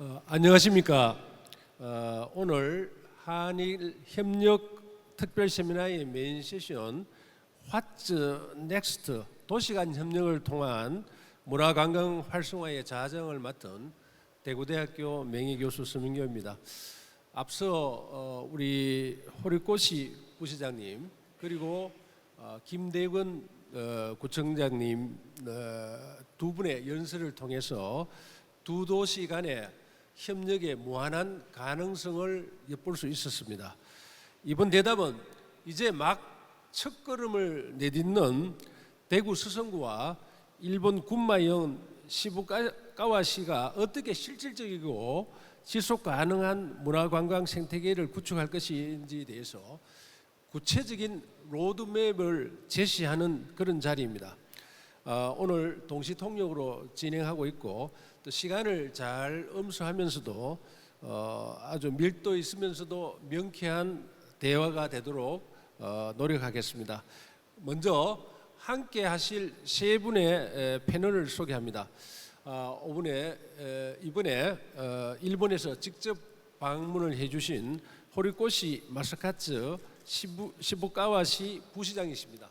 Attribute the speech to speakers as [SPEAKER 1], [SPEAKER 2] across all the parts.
[SPEAKER 1] 안녕하십니까. 오늘 한일 협력 특별 세미나의 메인 세션 What's Next 도시 간 협력을 통한 문화관광 활성화의 자정을 맡은 대구대학교 명예교수 서민교입니다. 앞서 우리 호리꼬시 부시장님 그리고 김대건 구청장님 두 분의 연설을 통해서 두 도시 간의 협력의 무한한 가능성을 엿볼 수 있었습니다. 이번 대담은 이제 막 첫걸음을 내딛는 대구 수성구와 일본 군마현 시부가와시가 어떻게 실질적이고 지속 가능한 문화관광 생태계를 구축할 것인지에 대해서 구체적인 로드맵을 제시하는 그런 자리입니다. 오늘 동시통역으로 진행하고 있고 또 시간을 잘 엄수하면서도 아주 밀도 있으면서도 명쾌한 대화가 되도록 노력하겠습니다. 먼저 함께 하실 세 분의 패널을 소개합니다. 이번에 일본에서 직접 방문을 해주신 호리꼬시 마사카츠 시부가와시 부시장이십니다.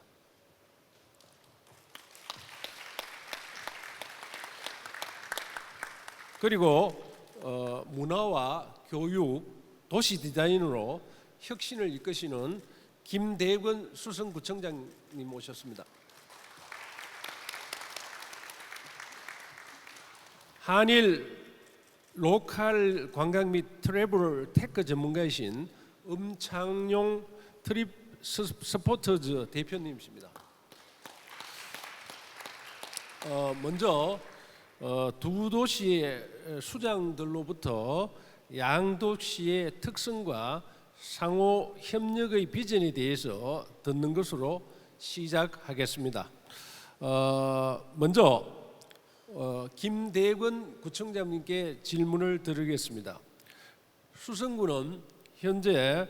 [SPEAKER 1] 그리고 문화와 교육, 도시 디자인으로 혁신을 이끄시는 김대건 수성구청장님 모셨습니다. 한일 로컬 관광 및 트래블 테크 전문가이신 음창용 트립 스포터즈 대표님이십니다. 먼저 두 도시의 수장들로부터 양도시의 특성과 상호 협력의 비전에 대해서 듣는 것으로 시작하겠습니다. 먼저 김대건 구청장님께 질문을 드리겠습니다. 수성구는 현재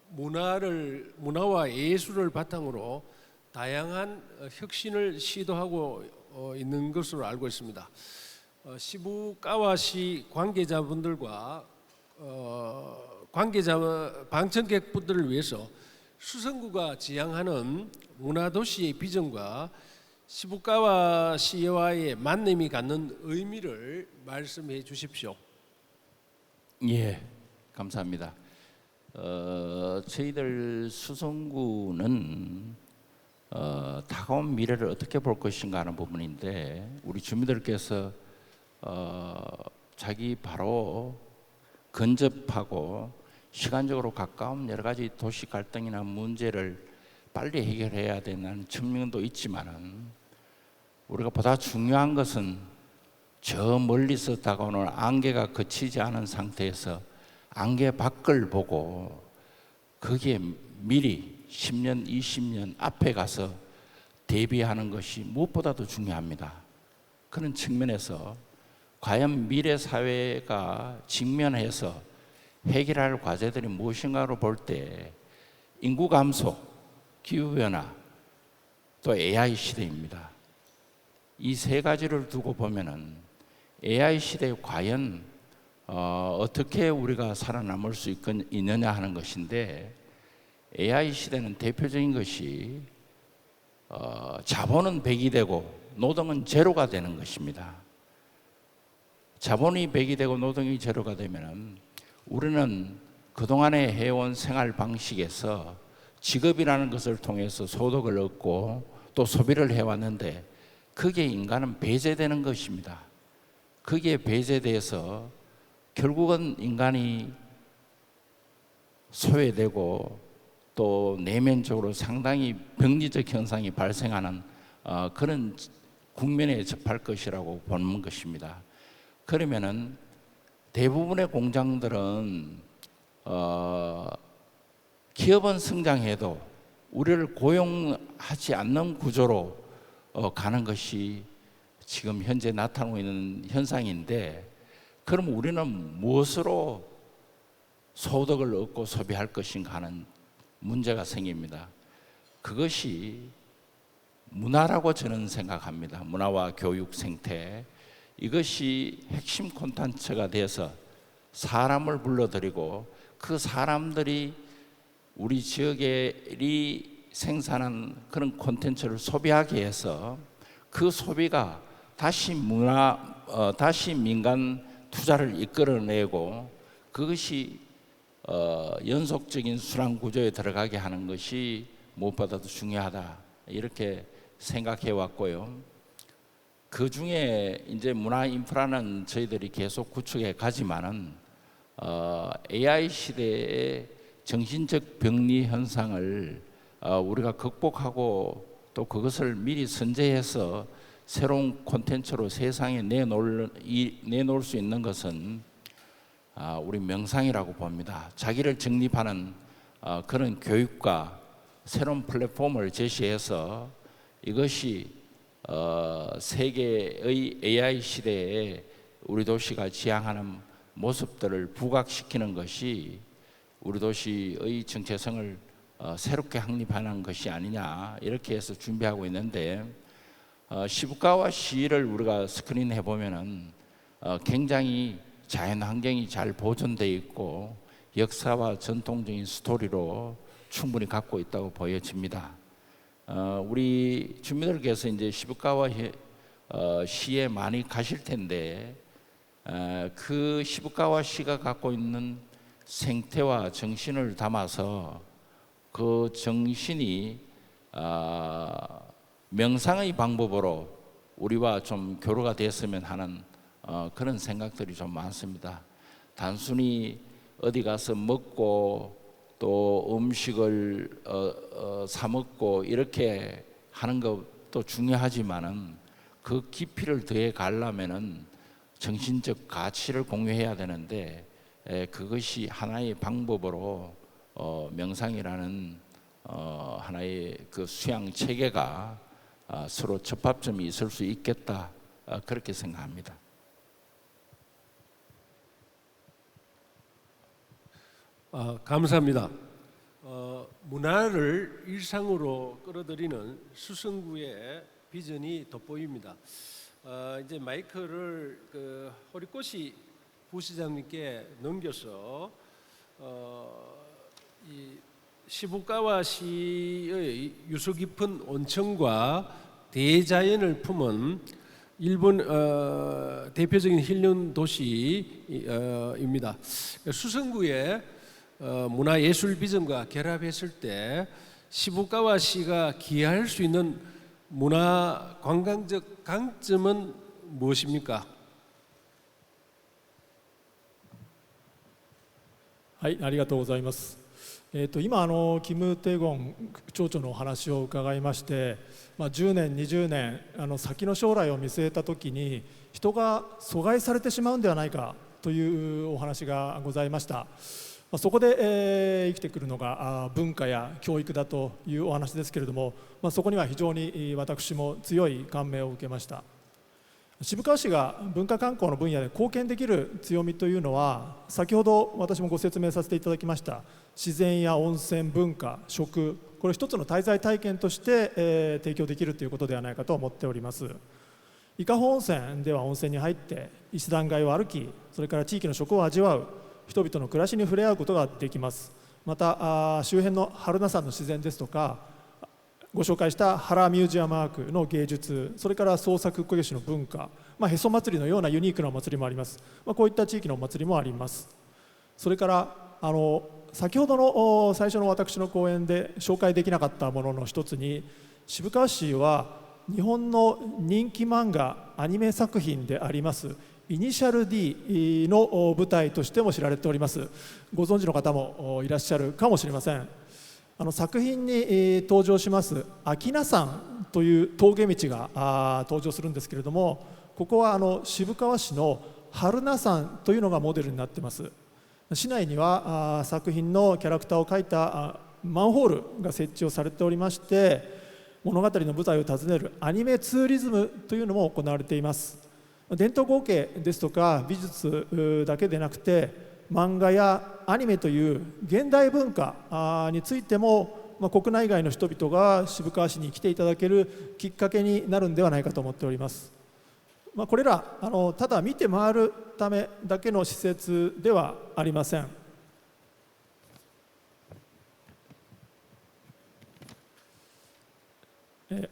[SPEAKER 1] 문화와 예술을 바탕으로 다양한 혁신을 시도하고 있는 것으로 알고 있습니다. 시부가와시 관계자분들과 방청객분들을 위해서 수성구가 지향하는 문화도시의 비전과 시부가와시와의 만남이 갖는 의미를 말씀해 주십시오.
[SPEAKER 2] 예, 감사합니다. 저희들 수성구는 다가온 미래를 어떻게 볼 것인가 하는 부분인데 우리 주민들께서 자기 바로 근접하고 시간적으로 가까운 여러 가지 도시 갈등이나 문제를 빨리 해결해야 된다는 측면도 있지만은 우리가 보다 중요한 것은 저 멀리서 다가오는 안개가 그치지 않은 상태에서 안개 밖을 보고 거기에 미리 10년, 20년 앞에 가서 대비하는 것이 무엇보다도 중요합니다. 그런 측면에서 과연 미래 사회가 직면해서 해결할 과제들이 무엇인가로 볼 때 인구 감소, 기후변화, 또 AI 시대입니다. 이 세 가지를 두고 보면은 AI 시대에 과연 어떻게 우리가 살아남을 수 있느냐 하는 것인데 AI 시대는 대표적인 것이 자본은 100이 되고 노동은 제로가 되는 것입니다. 자본이 100이 되고 노동이 제로가 되면 우리는 그동안에 해온 생활 방식에서 직업이라는 것을 통해서 소득을 얻고 또 소비를 해왔는데 그게 인간은 배제되는 것입니다. 그게 배제돼서 결국은 인간이 소외되고 또 내면적으로 상당히 병리적 현상이 발생하는 그런 국면에 접할 것이라고 보는 것입니다. 그러면은 대부분의 공장들은 기업은 성장해도 우리를 고용하지 않는 구조로 가는 것이 지금 현재 나타나고 있는 현상인데 그럼 우리는 무엇으로 소득을 얻고 소비할 것인가 하는 문제가 생깁니다. 그것이 문화라고 저는 생각합니다. 문화와 교육 생태, 이것이 핵심 콘텐츠가 돼서 사람을 불러들이고 그 사람들이 우리 지역에 생산한 그런 콘텐츠를 소비하게 해서 그 소비가 다시 다시 민간 투자를 이끌어내고 그것이 연속적인 순환 구조에 들어가게 하는 것이 무엇보다도 중요하다 이렇게 생각해 왔고요. 그 중에 이제 문화 인프라는 저희들이 계속 구축해 가지만은 AI 시대의 정신적 병리 현상을 우리가 극복하고 또 그것을 미리 선제해서 새로운 콘텐츠로 세상에 내놓을 수 있는 것은 우리 명상이라고 봅니다. 자기를 정립하는 그런 교육과 새로운 플랫폼을 제시해서 이것이 세계의 AI 시대에 우리 도시가 지향하는 모습들을 부각시키는 것이 우리 도시의 정체성을 새롭게 확립하는 것이 아니냐 이렇게 해서 준비하고 있는데 시부카와 시를 우리가 스크린해 보면은 굉장히 자연 환경이 잘 보존되어 있고 역사와 전통적인 스토리로 충분히 갖고 있다고 보여집니다. 우리 주민들께서 이제 시부카와 시에 많이 가실 텐데 그 시부카와 시가 갖고 있는 생태와 정신을 담아서 그 정신이 명상의 방법으로 우리와 좀 교류가 됐으면 하는 그런 생각들이 좀 많습니다. 단순히 어디 가서 먹고 또 음식을 사 먹고 이렇게 하는 것도 중요하지만은 그 깊이를 더해 가려면은 정신적 가치를 공유해야 되는데 그것이 하나의 방법으로 명상이라는 하나의 그 수양 체계가 서로 접합점이 있을 수 있겠다 그렇게 생각합니다.
[SPEAKER 1] 감사합니다. 문화를 일상으로 끌어들이는 수성구의 비전이 돋보입니다. 이제 마이크를 호리꼬시 부시장님께 넘겨서 이 시부카와 시의 유서 깊은 온천과 대자연을 품은 일본 대표적인 힐링 도시입니다. 수성구의 문화예술 비전과 결합했을 때 시부카와 시가 기여할 수 있는 문화 관광적 강점은 무엇입니까?
[SPEAKER 3] はい、ありがとうございます。今キム・テゴン町長のお話を伺いまして、10年、20年先の将来を見据えたときに人が阻害されてしまうんではないかというお話がございました。そこで、生きてくるのが文化や教育だというお話ですけれども、そこには非常に私も強い感銘を受けました。渋川市が文化観光の分野で貢献できる強みというのは、先ほど私もご説明させていただきました自然や温泉、文化、食、これ一つの滞在体験として、提供できるということではないかと思っております。伊香保温泉では温泉に入って石段街を歩き、それから地域の食を味わう、人々の暮らしに触れ合うことができます。また周辺の榛名山の自然ですとか、ご紹介した原ミュージアムアークの芸術、それから創作こけしの文化、へそ祭りのようなユニークなお祭りもあります。こういった地域のお祭りもあります。それから先ほどの最初の私の講演で紹介できなかったものの一つに、渋川市は日本の人気漫画アニメ作品でありますイニシャル D の舞台としても知られております。ご存知の方もいらっしゃるかもしれません。作品に登場します秋名山という峠道が登場するんですけれども、ここは渋川市の榛名山というのがモデルになっています。市内には作品のキャラクターを描いたマンホールが設置をされておりまして、物語の舞台を訪ねるアニメツーリズムというのも行われています。伝統工芸ですとか美術だけでなくて、漫画やアニメという現代文化についても、国内外の人々が渋川市に来ていただけるきっかけになるんではないかと思っております。これらただ見て回るためだけの施設ではありません。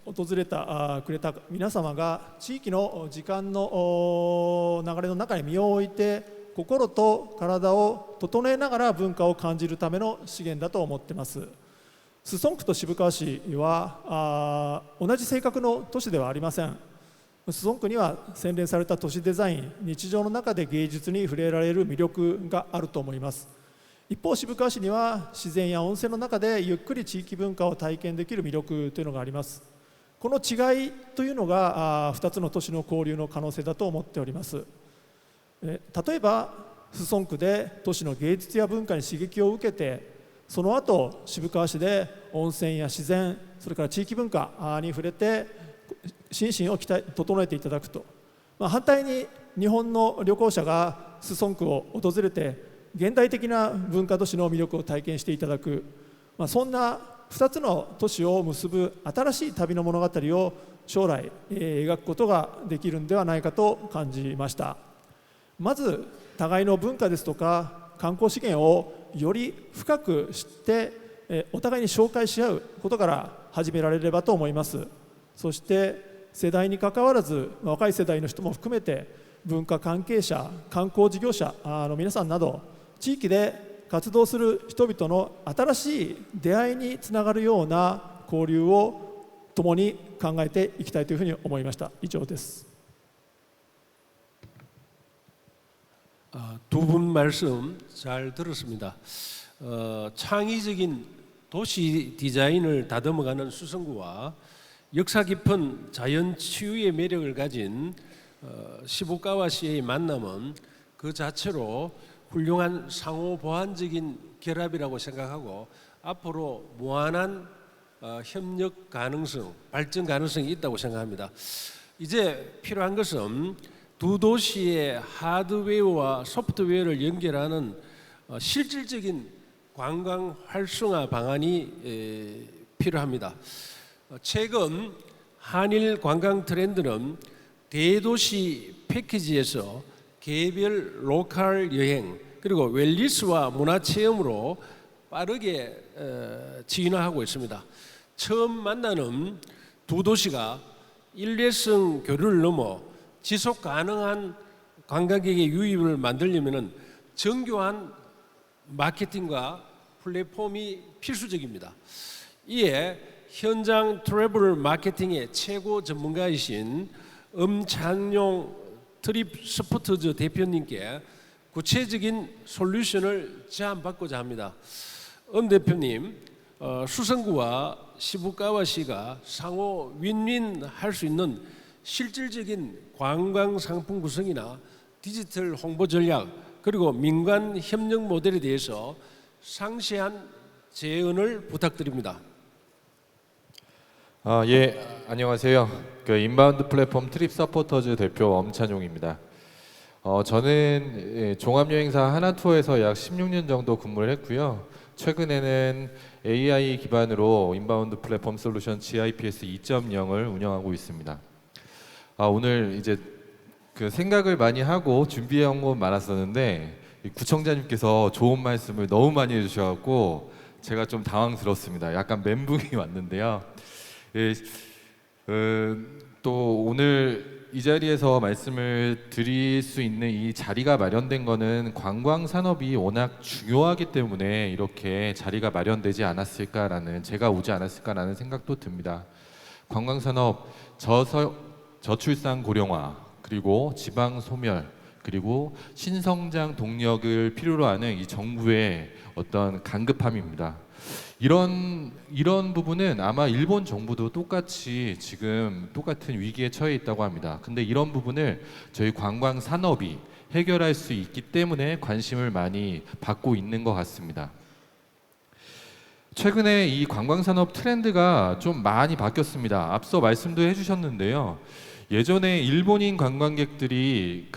[SPEAKER 3] 訪れたくれた皆様が地域の時間の流れの中に身を置いて心と体を整えながら文化を感じるための資源だと思っています。スソンクと渋川市は同じ性格の都市ではありません。スソンクには洗練された都市デザイン、日常の中で芸術に触れられる魅力があると思います。一方、渋川市には自然や温泉の中でゆっくり地域文化を体験できる魅力というのがあります。この違いというのが2つの都市の交流の可能性だと思っております。例えばスソンクで都市の芸術や文化に刺激を受けて、その後渋川市で温泉や自然、それから地域文化に触れて心身を整えていただくと、反対に日本の旅行者がスソンクを訪れて現代的な文化都市の魅力を体験していただく、そんな2つの都市を結ぶ新しい旅の物語を将来描くことができるんではないかと感じました。まず互いの文化ですとか観光資源をより深く知ってお互いに紹介し合うことから始められればと思います。そして世代にかかわらず若い世代の人も含めて文化関係者、観光事業者の皆さんなど地域で活動する人々の新しい出会いにつながるような交流を共に考えていきたいというふうに思いました。以上です。
[SPEAKER 1] 두 분 말씀 잘 들었습니다. 창의적인 도시 디자인을 다듬어가는 수성구와 역사 깊은 자연 치유의 매력을 가진 시부가와시의 만남은 그 자체로 훌륭한 상호 보완적인 결합이라고 생각하고 앞으로 무한한 협력 가능성, 발전 가능성이 있다고 생각합니다. 이제 필요한 것은 두 도시의 하드웨어와 소프트웨어를 연결하는 실질적인 관광 활성화 방안이 필요합니다. 최근 한일 관광 트렌드는 대도시 패키지에서 개별 로컬 여행 그리고 웰니스와 문화체험으로 빠르게 진화하고 있습니다. 처음 만나는 두 도시가 일회성 교류를 넘어 지속 가능한 관광객의 유입을 만들려면 정교한 마케팅과 플랫폼이 필수적입니다. 이에 현장 트래블 마케팅의 최고 전문가이신 엄찬용 트립 스포트즈 대표님께 구체적인 솔루션을 제안받고자 합니다. 대표님, 수성구와 시부가와시가 상호 윈윈 할 수 있는 실질적인 관광 상품 구성이나 디지털 홍보 전략 그리고 민관 협력 모델에 대해서 상세한 제언을 부탁드립니다.
[SPEAKER 4] 예, 안녕하세요. 인바운드 플랫폼 트립 서포터즈 대표 엄찬용입니다. 저는 종합여행사 하나투어에서 약 16년 정도 근무를 했고요. 최근에는 AI 기반으로 인바운드 플랫폼 솔루션 GIPS 2.0을 운영하고 있습니다. 오늘 이제 생각을 많이 하고 준비해온 건 많았었는데 구청장님께서 좋은 말씀을 너무 많이 해주셔서 제가 좀 당황스럽습니다. 약간 멘붕이 왔는데요. 또 오늘 이 자리에서 말씀을 드릴 수 있는 이 자리가 마련된 거는 관광 산업이 워낙 중요하기 때문에 이렇게 자리가 마련되지 않았을까라는, 제가 오지 않았을까라는 생각도 듭니다. 관광 산업 저출산 고령화, 그리고 지방 소멸, 그리고 신성장 동력을 필요로 하는 이 정부의 어떤 간급함입니다. 이런 부분은 아마 일본 정부도 똑같이 지금 똑같은 위기에 처해 있다고 합니다. 근데 이런 부분을 저희 관광 산업이 해결할 수 있기 때문에 관심을 많이 받고 있는 것 같습니다. 최근에 이 관광 산업 트렌드가 좀 많이 바뀌었습니다. 앞서 말씀도 해주셨는데요. 예전에 일본인 관광객들이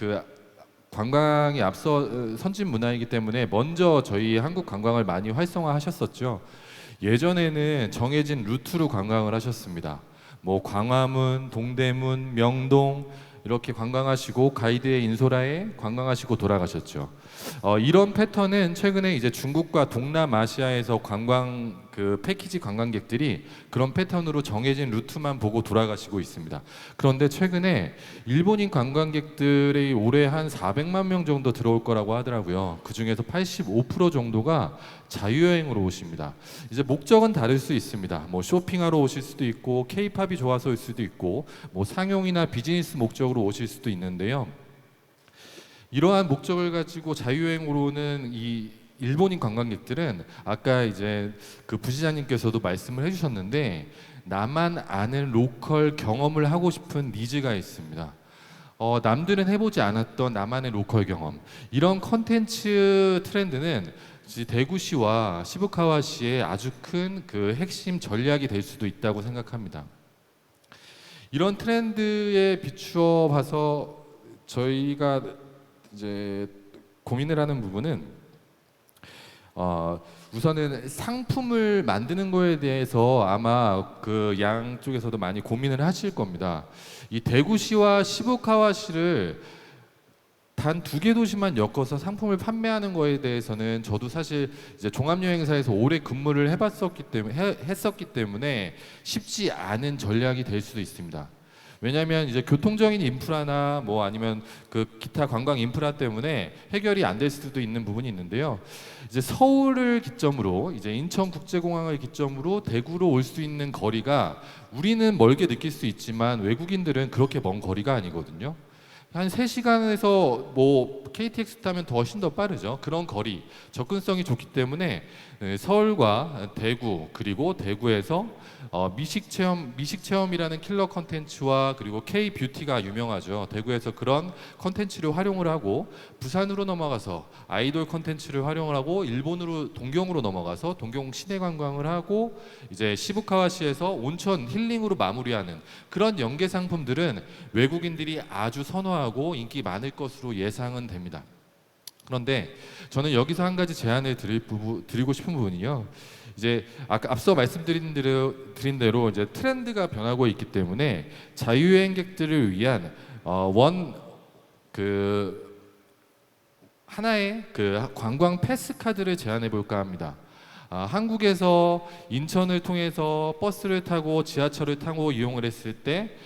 [SPEAKER 4] 관광이 앞서 선진 문화이기 때문에 먼저 저희 한국 관광을 많이 활성화하셨었죠. 예전에는 정해진 루트로 관광을 하셨습니다. 뭐 광화문, 동대문, 명동, 이렇게 관광하시고 가이드의 인솔하에 관광하시고 돌아가셨죠. 이런 패턴은 최근에 이제 중국과 동남아시아에서 관광 그 패키지 관광객들이 그런 패턴으로 정해진 루트만 보고 돌아가시고 있습니다. 그런데 최근에 일본인 관광객들이 올해 한 400만 명 정도 들어올 거라고 하더라고요. 그 중에서 85% 정도가 자유여행으로 오십니다. 이제 목적은 다를 수 있습니다. 뭐 쇼핑하러 오실 수도 있고, K-팝이 좋아서일 수도 있고, 뭐 상용이나 비즈니스 목적으로 오실 수도 있는데요. 이러한 목적을 가지고 자유여행으로 오는 이 일본인 관광객들은 아까 이제 그 부시장님께서도 말씀을 해주셨는데 나만 아는 로컬 경험을 하고 싶은 니즈가 있습니다. 남들은 해보지 않았던 나만의 로컬 경험, 이런 컨텐츠 트렌드는 대구시와 시부카와시의 아주 큰 그 핵심 전략이 될 수도 있다고 생각합니다. 이런 트렌드에 비추어 봐서 저희가 이제 고민을 하는 부분은 우선은 상품을 만드는 거에 대해서 아마 그 양쪽에서도 많이 고민을 하실 겁니다. 이 대구시와 시부카와시를 단 2개 도시만 엮어서 상품을 판매하는 거에 대해서는 저도 사실 이제 종합여행사에서 오래 근무를 했었기 때문에 쉽지 않은 전략이 될 수도 있습니다. 왜냐하면 이제 교통적인 인프라나 뭐 아니면 그 기타 관광 인프라 때문에 해결이 안 될 수도 있는 부분이 있는데요. 이제 서울을 기점으로 이제 인천국제공항을 기점으로 대구로 올 수 있는 거리가 우리는 멀게 느낄 수 있지만 외국인들은 그렇게 먼 거리가 아니거든요. 한 3시간에서 뭐 KTX 타면 더 훨씬 더 빠르죠. 그런 거리, 접근성이 좋기 때문에 서울과 대구, 그리고 대구에서 미식 체험이라는 킬러 컨텐츠와 그리고 K 뷰티가 유명하죠. 대구에서 그런 컨텐츠를 활용을 하고 부산으로 넘어가서 아이돌 컨텐츠를 활용을 하고 일본으로 동경으로 넘어가서 동경 시내 관광을 하고 이제 시부카와시에서 온천 힐링으로 마무리하는 그런 연계 상품들은 외국인들이 아주 선호하고 인기 많을 것으로 예상은 됩니다. 그런데 저는 여기서 한 가지 제안을 드리고 싶은 부분이요. 이제 아까 앞서 말씀드린 대로 이제 트렌드가 변하고 있기 때문에 자유여행객들을 위한 하나의 그 관광 패스 카드를 제안해 볼까 합니다. 한국에서 인천을 통해서 버스를 타고 지하철을 타고 이용을 했을 때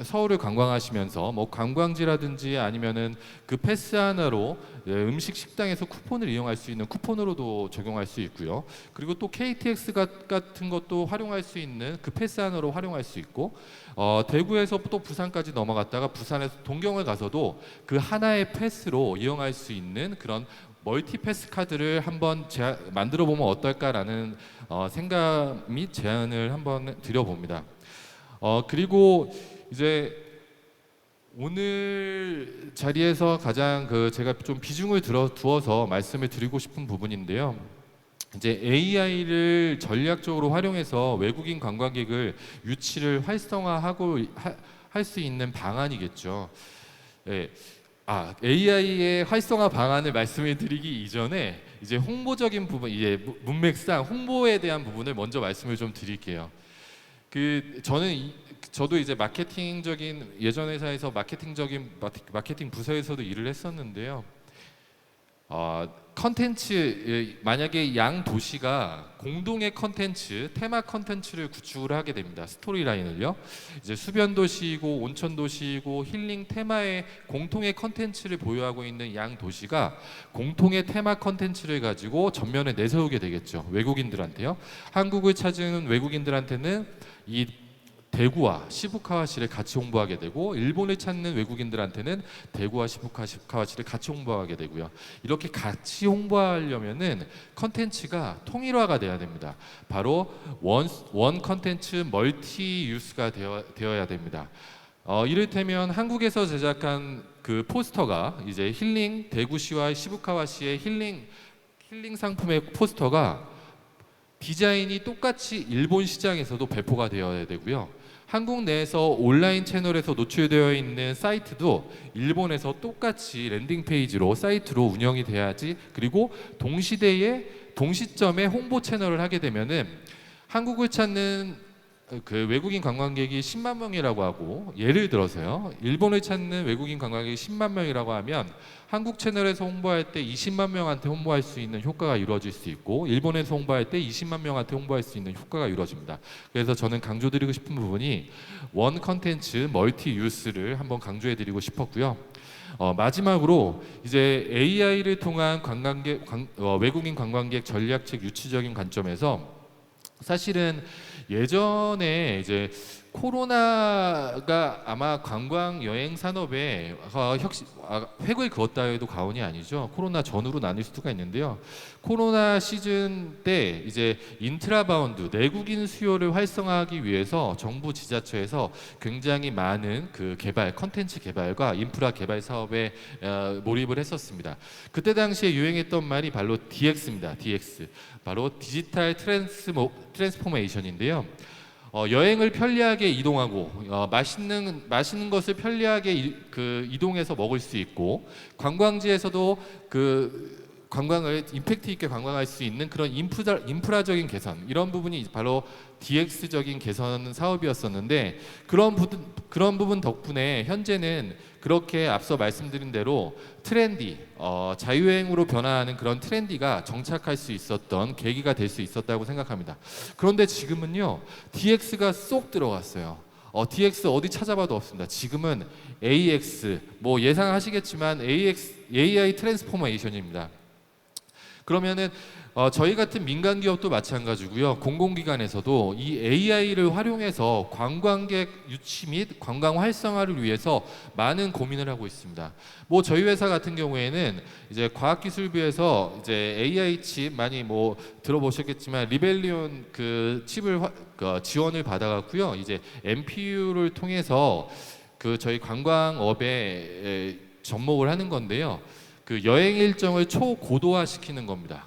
[SPEAKER 4] 서울을 관광하시면서 뭐 관광지라든지 아니면은 그 패스 하나로 음식 식당에서 쿠폰을 이용할 수 있는 쿠폰으로도 적용할 수 있고요. 그리고 또 KTX 같은 것도 활용할 수 있는 그 패스 하나로 활용할 수 있고 대구에서 또 부산까지 넘어갔다가 부산에서 동경을 가서도 그 하나의 패스로 이용할 수 있는 그런 멀티 패스 카드를 한번 만들어 보면 어떨까라는 생각 및 제안을 한번 드려봅니다. 그리고 이제 오늘 자리에서 가장 제가 좀 비중을 두어서 말씀을 드리고 싶은 부분인데요. 이제 AI를 전략적으로 활용해서 외국인 관광객을 유치를 활성화하고 할 수 있는 방안이겠죠. 네. AI의 활성화 방안을 말씀을 드리기 이전에 이제 홍보적인 부분, 이제 문맥상 홍보에 대한 부분을 먼저 말씀을 좀 드릴게요. 저도 이제 예전 회사에서 마케팅 부서에서도 일을 했었는데요. 컨텐츠, 만약에 양 도시가 공동의 컨텐츠, 테마 컨텐츠를 구축을 하게 됩니다. 스토리라인을요. 이제 수변 도시이고 온천 도시이고 힐링 테마의 공통의 컨텐츠를 보유하고 있는 양 도시가 공통의 테마 컨텐츠를 가지고 전면에 내세우게 되겠죠. 외국인들한테요. 한국을 찾은 외국인들한테는 이 대구와 시부카와시를 같이 홍보하게 되고 일본을 찾는 외국인들한테는 대구와 시부카와시를 같이 홍보하게 되고요. 이렇게 같이 홍보하려면은 컨텐츠가 통일화가 돼야 됩니다. 바로 원 컨텐츠 멀티 유스가 되어야 됩니다. 이를테면 한국에서 제작한 그 포스터가 이제 대구시와 시부카와시의 힐링 상품의 포스터가 디자인이 똑같이 일본 시장에서도 배포가 되어야 되고요. 한국 내에서 온라인 채널에서 노출되어 있는 사이트도 일본에서 똑같이 랜딩 페이지로 사이트로 운영이 돼야지. 그리고 동시점에 홍보 채널을 하게 되면은 한국을 찾는 그 외국인 관광객이 10만 명이라고 하고, 예를 들어서요, 일본을 찾는 외국인 관광객이 10만 명이라고 하면 한국 채널에서 홍보할 때 20만 명한테 홍보할 수 있는 효과가 이루어질 수 있고, 일본에서 홍보할 때 20만 명한테 홍보할 수 있는 효과가 이루어집니다. 그래서 저는 강조드리고 싶은 부분이 원 컨텐츠 멀티 유스를 한번 강조해드리고 싶었고요. 마지막으로 이제 AI를 통한 외국인 관광객 전략책 유치적인 관점에서, 사실은 예전에 이제 코로나가 아마 관광 여행 산업에 획을 그었다 해도 과언이 아니죠. 코로나 전후로 나뉠 수가 있는데요. 코로나 시즌 때 이제 인트라바운드 내국인 수요를 활성화하기 위해서 정부 지자체에서 굉장히 많은 그 컨텐츠 개발과 인프라 개발 사업에 몰입을 했었습니다. 그때 당시에 유행했던 말이 바로 DX입니다. DX. 바로 디지털 트랜스포메이션인데요. 여행을 편리하게 이동하고 맛있는 것을 편리하게 이동해서 먹을 수 있고, 관광지에서도 관광을 임팩트 있게 관광할 수 있는 그런 인프라적인 개선, 이런 부분이 바로 DX적인 개선 사업이었었는데, 그런 부분 덕분에 현재는 그렇게 앞서 말씀드린 대로 자유여행으로 변화하는 그런 트렌디가 정착할 수 있었던 계기가 될 수 있었다고 생각합니다. 그런데 지금은요, DX가 쏙 들어갔어요. DX 어디 찾아봐도 없습니다. 지금은 AX, 뭐 예상하시겠지만 AI 트랜스포메이션입니다. 그러면은 저희 같은 민간 기업도 마찬가지고요. 공공기관에서도 이 AI를 활용해서 관광객 유치 및 관광 활성화를 위해서 많은 고민을 하고 있습니다. 뭐 저희 회사 같은 경우에는 이제 과학기술부에서 이제 AI 칩 많이 뭐 들어보셨겠지만 리벨리온 그 칩을 지원을 받아갖고요. 이제 MPU를 통해서 저희 관광업에 접목을 하는 건데요. 여행 일정을 초고도화 시키는 겁니다.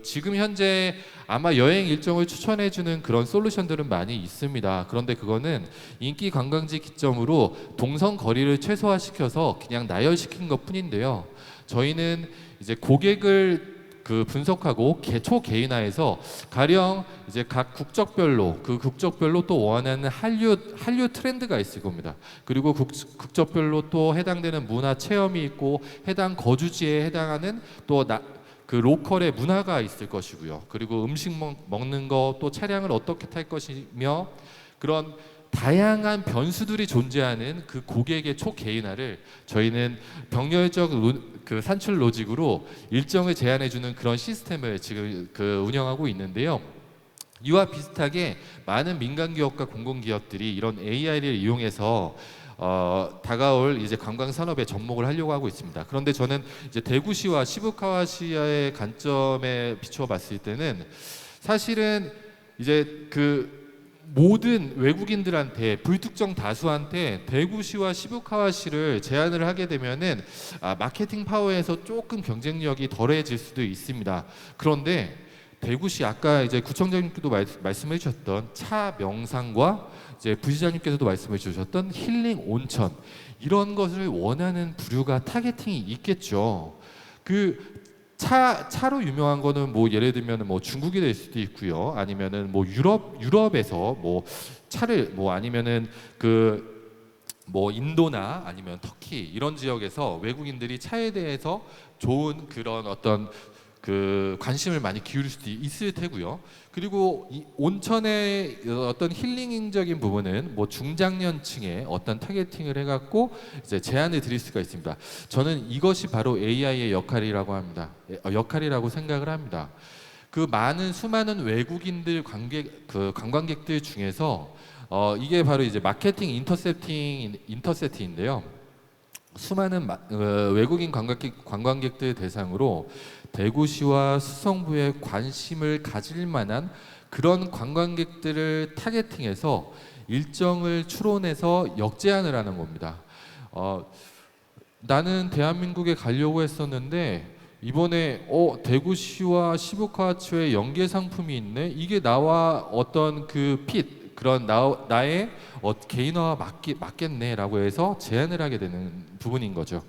[SPEAKER 4] 지금 현재 아마 여행 일정을 추천해주는 그런 솔루션들은 많이 있습니다. 그런데 그거는 인기 관광지 기점으로 동선 거리를 최소화시켜서 그냥 나열시킨 것뿐인데요. 저희는 이제 고객을 분석하고 초개인화해서 가령 이제 각 국적별로 또 원하는 한류 트렌드가 있을 겁니다. 그리고 국적별로 또 해당되는 문화 체험이 있고, 해당 거주지에 해당하는 또 로컬의 문화가 있을 것이고요. 그리고 음식 먹는 거, 또 차량을 어떻게 탈 것이며, 그런 다양한 변수들이 존재하는 그 고객의 초개인화를 저희는 병렬적 산출 로직으로 일정을 제안해주는 그런 시스템을 지금 운영하고 있는데요. 이와 비슷하게 많은 민간 기업과 공공 기업들이 이런 AI를 이용해서 다가올 이제 관광 산업에 접목을 하려고 하고 있습니다. 그런데 저는 이제 대구시와 시부카와시의 관점에 비추어 봤을 때는, 사실은 이제 모든 외국인들한테, 불특정 다수한테 대구시와 시부카와시를 제안을 하게 되면은 마케팅 파워에서 조금 경쟁력이 덜해질 수도 있습니다. 그런데 대구시, 아까 이제 구청장님께도 말씀해 주셨던 차 명상과 이제 부시장님께서도 말씀해 주셨던 힐링 온천, 이런 것을 원하는 부류가 타겟팅이 있겠죠. 차로 유명한 거는 뭐 예를 들면 뭐 중국이 될 수도 있고요. 아니면은 뭐 유럽에서 뭐 차를 아니면은 뭐 인도나 아니면 터키 이런 지역에서 외국인들이 차에 대해서 좋은 그런 어떤 관심을 많이 기울일 수도 있을 테고요. 그리고 이 온천의 어떤 힐링적인 부분은 뭐 중장년층에 어떤 타겟팅을 해갖고 이제 제안을 드릴 수가 있습니다. 저는 이것이 바로 AI의 역할이라고 생각을 합니다. 많은 수많은 외국인들 관광객들 중에서 이게 바로 이제 마케팅 인터셉팅인데요. 수많은 외국인 관광객들 대상으로 대구시와 수성구에 관심을 가질 만한 그런 관광객들을 타겟팅해서 일정을 추론해서 역제안을 하는 겁니다. 나는 대한민국에 가려고 했었는데 이번에 대구시와 시부카와치의 연계 상품이 있네. 이게 나와 어떤 그런 나의 개인화와 맞겠네라고 해서 제안을 하게 되는 부분인 거죠.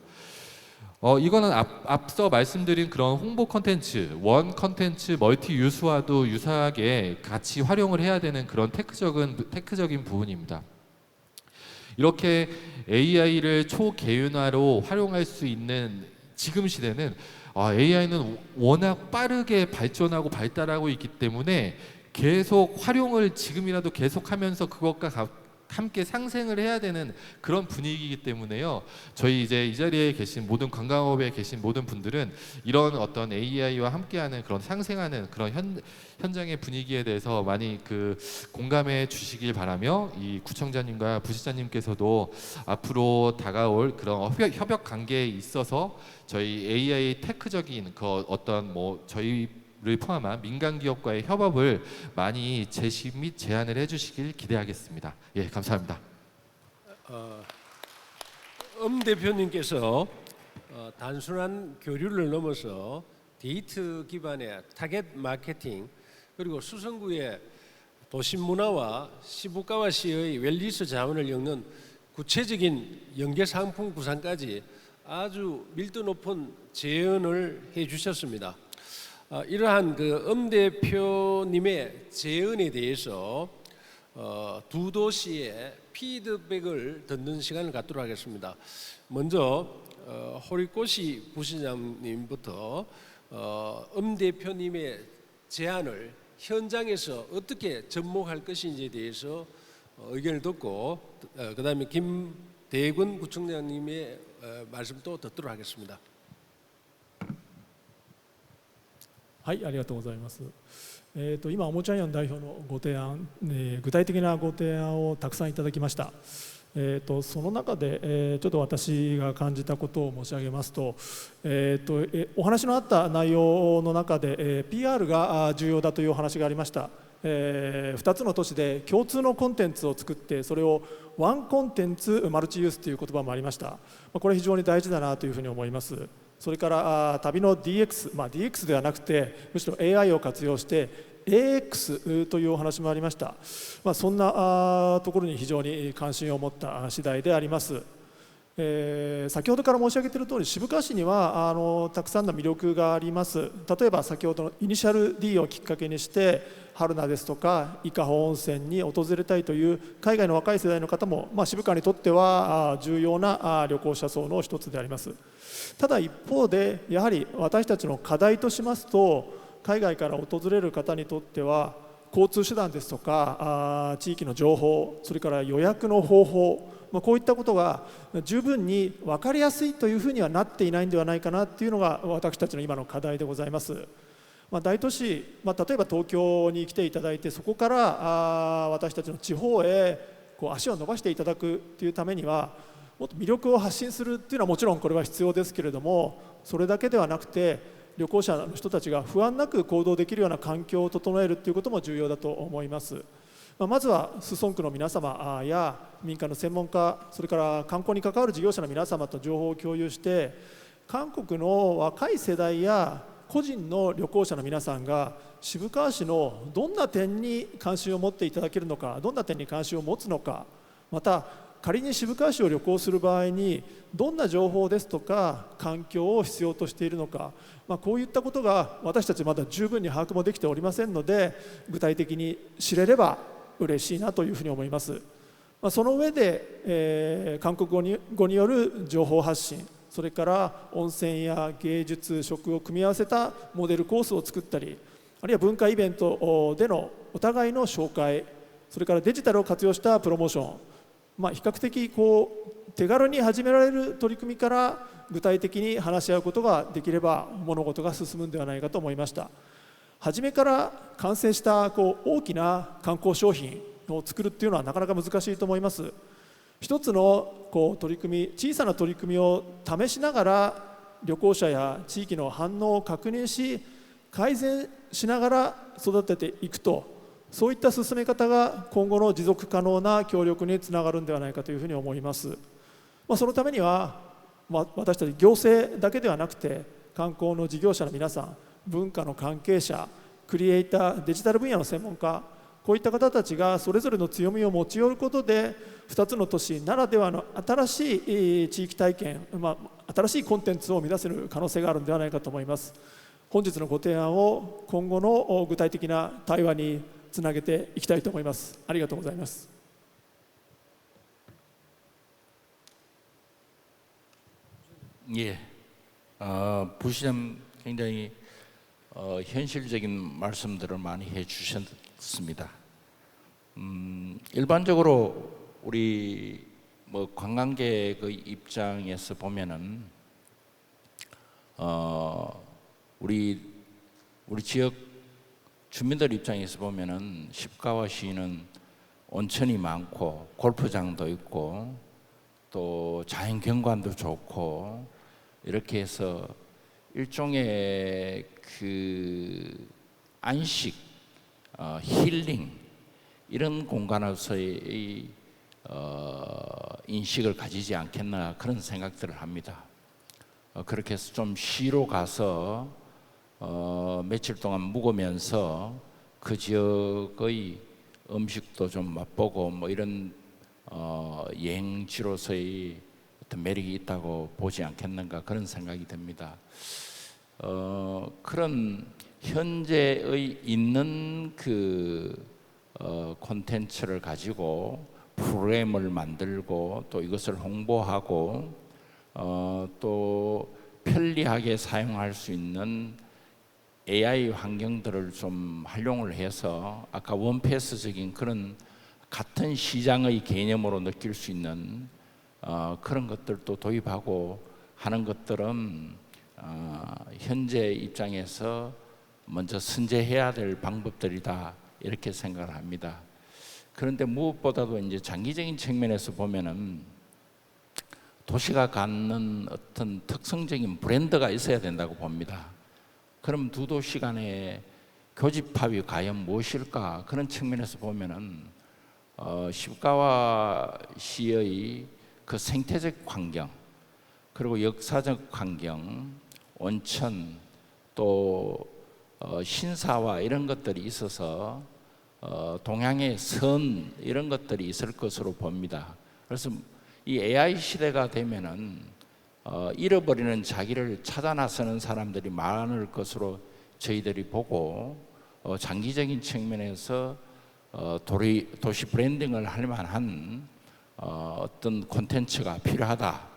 [SPEAKER 4] 이거는 앞서 말씀드린 그런 홍보 컨텐츠, 원 컨텐츠 멀티 유수와도 유사하게 같이 활용을 해야 되는 그런 테크적인 부분입니다. 이렇게 AI를 초개인화로 활용할 수 있는 지금 시대는 AI는 워낙 빠르게 발전하고 발달하고 있기 때문에 계속 활용을 지금이라도 계속하면서 그것과 함께 상생을 해야 되는 그런 분위기이기 때문에요. 저희 이제 이 자리에 계신 모든 관광업에 계신 모든 분들은 이런 어떤 AI와 함께하는 그런 상생하는 그런 현장의 분위기에 대해서 많이 공감해 주시길 바라며, 이 구청장님과 부시장님께서도 앞으로 다가올 그런 협업 관계에 있어서 저희 AI 테크적인 어떤 저희를 포함한 민간 기업과의 협업을 많이 제시 및 제안을 해주시길 기대하겠습니다. 예, 감사합니다.
[SPEAKER 1] 대표님께서 단순한 교류를 넘어서 데이터 기반의 타겟 마케팅, 그리고 수성구의 도심 문화와 시부가와시의 웰니스 자원을 엮는 구체적인 연계 상품 구상까지 아주 밀도 높은 제언을 해주셨습니다. 이러한 대표님의 제언에 대해서 두 도시의 피드백을 듣는 시간을 갖도록 하겠습니다. 먼저 호리꼬시 부시장님부터 대표님의 제안을 현장에서 어떻게 접목할 것인지에 대해서 의견을 듣고, 그다음에 김대군 구청장님의 말씀도 듣도록 하겠습니다.
[SPEAKER 3] はい、ありがとうございます。今おもちゃ屋の代表のご提案、具体的なご提案をたくさんいただきました。その中で、ちょっと私が感じたことを申し上げますと、お話のあった内容の中で、PR が重要だというお話がありました。2つの都市で共通のコンテンツを作って、それをワンコンテンツマルチユースという言葉もありました。これ非常に大事だなというふうに思います。それから旅の DX、DX ではなくてむしろ AI を活用して AX というお話もありました。そんなところに非常に関心を持った次第であります。先ほどから申し上げている通り、渋川市にはたくさんの魅力があります。例えば先ほどのイニシャル D をきっかけにして春名ですとか伊香保温泉に訪れたいという海外の若い世代の方も、渋川にとっては重要な旅行者層の一つであります。ただ一方でやはり私たちの課題としますと、海外から訪れる方にとっては交通手段ですとか地域の情報、それから予約の方法、こういったことが十分に分かりやすいというふうにはなっていないんではないかなというのが私たちの今の課題でございます。大都市、例えば東京に来ていただいて、そこから私たちの地方へ足を伸ばしていただくというためには、もっと魅力を発信するというのはもちろんこれは必要ですけれども、それだけではなくて旅行者の人たちが不安なく行動できるような環境を整えるということも重要だと思います。まずは裾野区の皆様や民間の専門家、それから観光に関わる事業者の皆様と情報を共有して、韓国の若い世代や個人の旅行者の皆さんが渋川市のどんな点に関心を持っていただけるのか、どんな点に関心を持つのか、また仮に渋川市を旅行する場合にどんな情報ですとか環境を必要としているのか、こういったことが私たちまだ十分に把握もできておりませんので、具体的に知れれば嬉しいなというふうに思います。その上で、韓国語による情報発信、それから温泉や芸術、食を組み合わせたモデルコースを作ったり、あるいは文化イベントでのお互いの紹介、それからデジタルを活用したプロモーション、比較的手軽に始められる取り組みから具体的に話し合うことができれば物事が進むのではないかと思いました。初めから完成した大きな観光商品を作るっていうのはなかなか難しいと思います。一つの取り組み、小さな取り組みを試しながら旅行者や地域の反応を確認し、改善しながら育てていくと、そういった進め方が今後の持続可能な協力につながるのではないかというふうに思います。そのためには、私たち行政だけではなくて観光の事業者の皆さん、文化の関係者、クリエイター、デジタル分野の専門家、こういった方たちがそれぞれの強みを持ち寄ることで、2つの都市ならではの新しい地域体験、新しいコンテンツを生み出せる可能性があるのではないかと思います。本日のご提案を今後の具体的な対話につなげていきたいと思います。ありがとうございます。
[SPEAKER 2] 예, 부시장 굉장히 현실적인 말씀들을 많이 해주셨습니다. 일반적으로 우리 뭐 관광객의 입장에서 보면은 우리 지역 주민들 입장에서 보면은 시가와시는 온천이 많고 골프장도 있고 또 자연 경관도 좋고 이렇게 해서 일종의 그 안식, 힐링 이런 공간으로서의 인식을 가지지 않겠나 그런 생각들을 합니다. 그렇게 해서 좀 쉬러 가서 며칠 동안 묵으면서 그 지역의 음식도 좀 맛보고 뭐 이런 여행지로서의 어떤 매력이 있다고 보지 않겠는가 그런 생각이 듭니다. 그런 현재의 있는 그 콘텐츠를 가지고 프로그램을 만들고 또 이것을 홍보하고 또 편리하게 사용할 수 있는 AI 환경들을 좀 활용을 해서 아까 원패스적인 그런 같은 시장의 개념으로 느낄 수 있는 그런 것들도 도입하고 하는 것들은 현재 입장에서 먼저 선제해야 될 방법들이다 이렇게 생각을 합니다. 그런데 무엇보다도 이제 장기적인 측면에서 보면은 도시가 갖는 어떤 특성적인 브랜드가 있어야 된다고 봅니다. 그럼 두 도시 간의 교집합이 과연 무엇일까? 그런 측면에서 보면은 시가와시의 그 생태적 환경 그리고 역사적 환경, 온천 또 신사와 이런 것들이 있어서 동양의 선 이런 것들이 있을 것으로 봅니다. 그래서 이 AI 시대가 되면은 잃어버리는 자기를 찾아 나서는 사람들이 많을 것으로 저희들이 보고 장기적인 측면에서 도시 브랜딩을 할 만한 어떤 콘텐츠가 필요하다.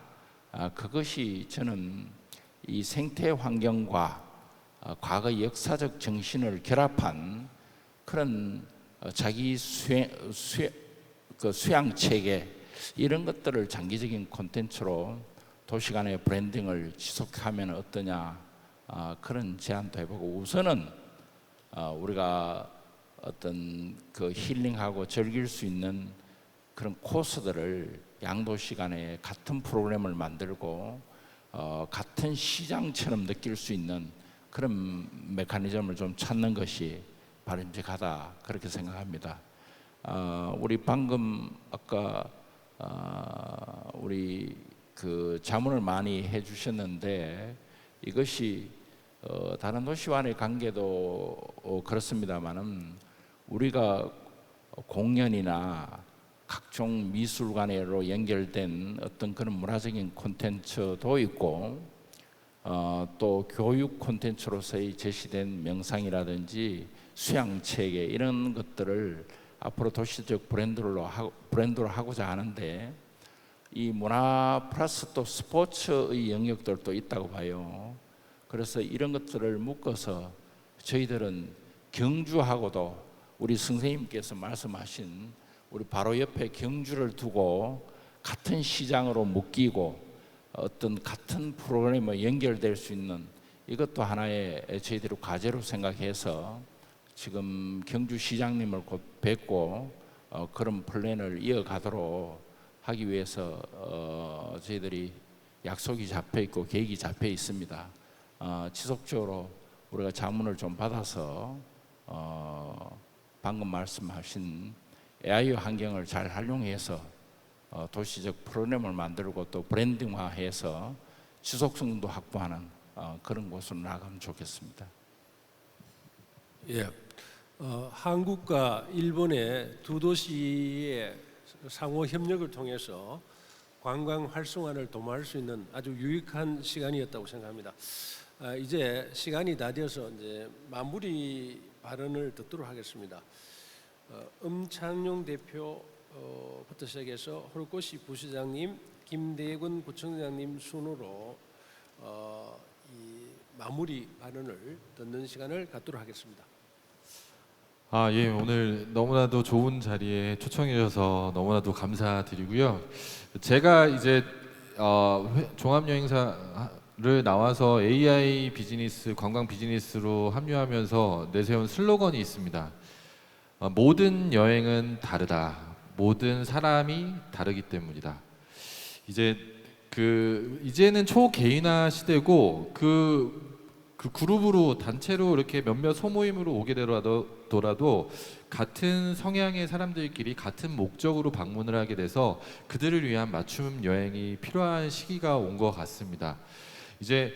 [SPEAKER 2] 그것이 저는 이 생태 환경과 과거 역사적 정신을 결합한 그런 자기 수양 체계 이런 것들을 장기적인 콘텐츠로 도시 간의 브랜딩을 지속하면 어떠냐 그런 제안도 해보고 우선은 우리가 어떤 그 힐링하고 즐길 수 있는 그런 코스들을 양도시 간에 같은 프로그램을 만들고 같은 시장처럼 느낄 수 있는 그런 메커니즘을 좀 찾는 것이 바람직하다 그렇게 생각합니다. 우리 방금 아까 우리 그 자문을 많이 해주셨는데 이것이 다른 도시와의 관계도 그렇습니다만은 우리가 공연이나 각종 미술관으로 연결된 어떤 그런 문화적인 콘텐츠도 있고 또 교육 콘텐츠로서의 제시된 명상이라든지 수양체계 이런 것들을 앞으로 도시적 브랜드로 하고자 하는데 이 문화 플러스 또 스포츠의 영역들도 있다고 봐요. 그래서 이런 것들을 묶어서 저희들은 경주하고도 우리 선생님께서 말씀하신 우리 바로 옆에 경주를 두고 같은 시장으로 묶이고 어떤 같은 프로그램에 연결될 수 있는 이것도 하나의 저희들이 과제로 생각해서 지금 경주시장님을 곧 뵙고 그런 플랜을 이어가도록 하기 위해서 저희들이 약속이 잡혀 있고 계획이 잡혀 있습니다. 지속적으로 우리가 자문을 좀 받아서 방금 말씀하신 AI 환경을 잘 활용해서 도시적 프로그램을 만들고 또 브랜딩화해서 지속성도 확보하는 그런 곳으로 나가면 좋겠습니다.
[SPEAKER 1] 예, 한국과 일본의 두 도시의 상호 협력을 통해서 관광 활성화를 도모할 수 있는 아주 유익한 시간이었다고 생각합니다. 이제 시간이 다 되어서 이제 마무리 발언을 듣도록 하겠습니다. 음창용 대표부터 시작해서 호르코시 부시장님, 김대군 구청장님 순으로 이 마무리 발언을 듣는 시간을 갖도록 하겠습니다.
[SPEAKER 4] 예, 오늘 너무나도 좋은 자리에 초청해 주셔서 너무나도 감사드리고요. 제가 이제 종합여행사를 나와서 AI 비즈니스, 관광 비즈니스로 합류하면서 내세운 슬로건이 있습니다. 모든 여행은 다르다. 모든 사람이 다르기 때문이다. 이제는 초개인화 시대고 그 그룹으로 단체로 이렇게 몇몇 소모임으로 오게 되더라도 같은 성향의 사람들끼리 같은 목적으로 방문을 하게 돼서 그들을 위한 맞춤 여행이 필요한 시기가 온 것 같습니다. 이제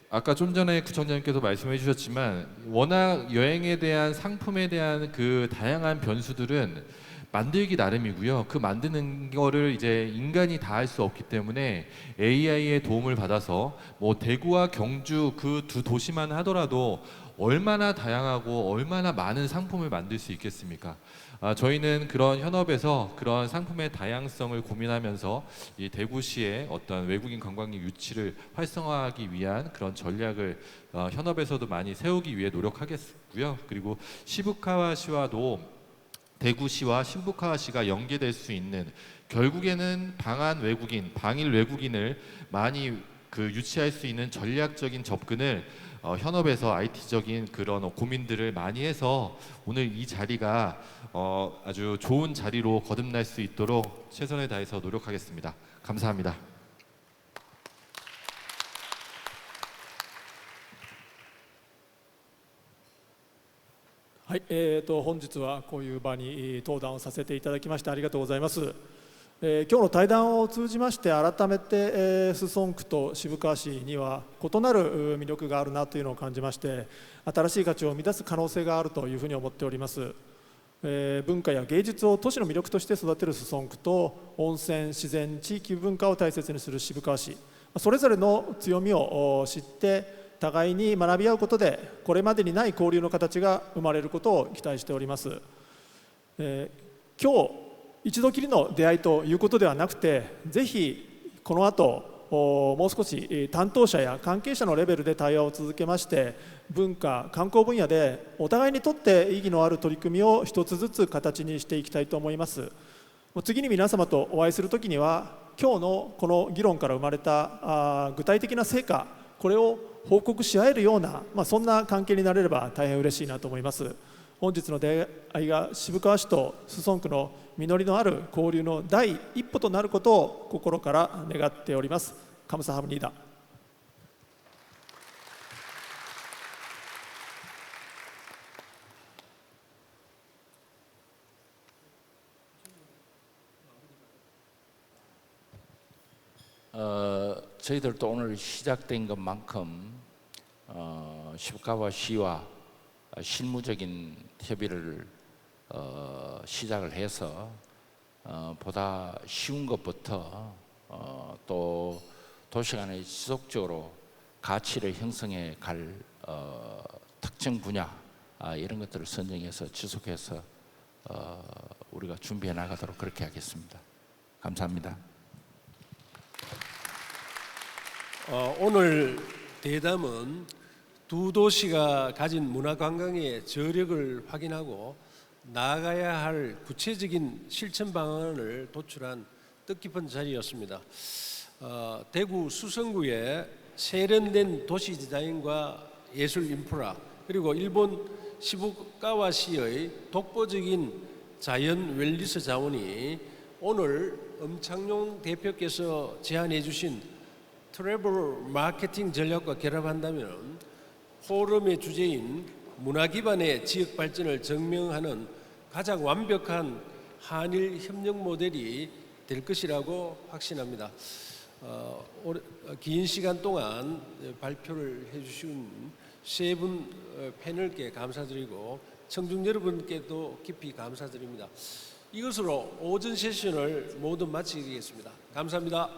[SPEAKER 4] 아까 좀 전에 구청장님께서 말씀해 주셨지만 워낙 여행에 대한 상품에 대한 그 다양한 변수들은 만들기 나름이고요. 그 만드는 거를 이제 인간이 다 할 수 없기 때문에 AI의 도움을 받아서 뭐 대구와 경주 그 두 도시만 하더라도 얼마나 다양하고 얼마나 많은 상품을 만들 수 있겠습니까? 저희는 그런 현업에서 그런 상품의 다양성을 고민하면서 이 대구시의 어떤 외국인 관광객 유치를 활성화하기 위한 그런 전략을 현업에서도 많이 세우기 위해 노력하겠고요. 그리고 시부카와시와도 대구시와 신부카와시가 연계될 수 있는 결국에는 방일 외국인을 많이 유치할 수 있는 전략적인 접근을 현업에서 IT적인 그런 고민들을 많이 해서 오늘 이 자리가 아주 좋은 자리로 거듭날 수 있도록 최선을 다해서 노력하겠습니다. 감사합니다.
[SPEAKER 3] はい、本日はこういう場に登壇をさせていただきましてありがとうございます。今日の対談を通じまして改めて、裾野区と渋川市には異なる魅力があるなというのを感じまして新しい価値を生み出す可能性があるというふうに思っております。文化や芸術を都市の魅力として育てる裾野区と温泉、自然、地域文化を大切にする渋川市それぞれの強みを知って互いに学び合うことでこれまでにない交流の形が生まれることを期待しております。今日一度きりの出会いということではなくてぜひこの後もう少し担当者や関係者のレベルで対話を続けまして文化・観光分野でお互いにとって意義のある取り組みを一つずつ形にしていきたいと思います。次に皆様とお会いするときには今日のこの議論から生まれた具体的な成果これを報告し合えるような、そんな関係になれれば大変嬉しいなと思います。本日の出会いが渋川市と裾野区の実りのある交流の第一歩となることを心から願っております。カムサハムニーダ。
[SPEAKER 2] 저희들도 오늘 시작된 것만큼 시부카와시와 실무적인 협의를 시작을 해서 보다 쉬운 것부터 또 도시 간에 지속적으로 가치를 형성해 갈 특정 분야 이런 것들을 선정해서 지속해서 우리가 준비해 나가도록 그렇게 하겠습니다. 감사합니다.
[SPEAKER 1] 오늘 대담은 두 도시가 가진 문화관광의 저력을 확인하고 나아가야 할 구체적인 실천 방안을 도출한 뜻깊은 자리였습니다. 대구 수성구의 세련된 도시 디자인과 예술 인프라 그리고 일본 시부카와시의 독보적인 자연 웰니스 자원이 오늘 엄창용 대표께서 제안해 주신 트래블 마케팅 전략과 결합한다면 포럼의 주제인 문화 기반의 지역 발전을 증명하는 가장 완벽한 한일 협력 모델이 될 것이라고 확신합니다. 긴 시간 동안 발표를 해주신 세 분 패널께 감사드리고 청중 여러분께도 깊이 감사드립니다. 이것으로 오전 세션을 모두 마치겠습니다. 감사합니다.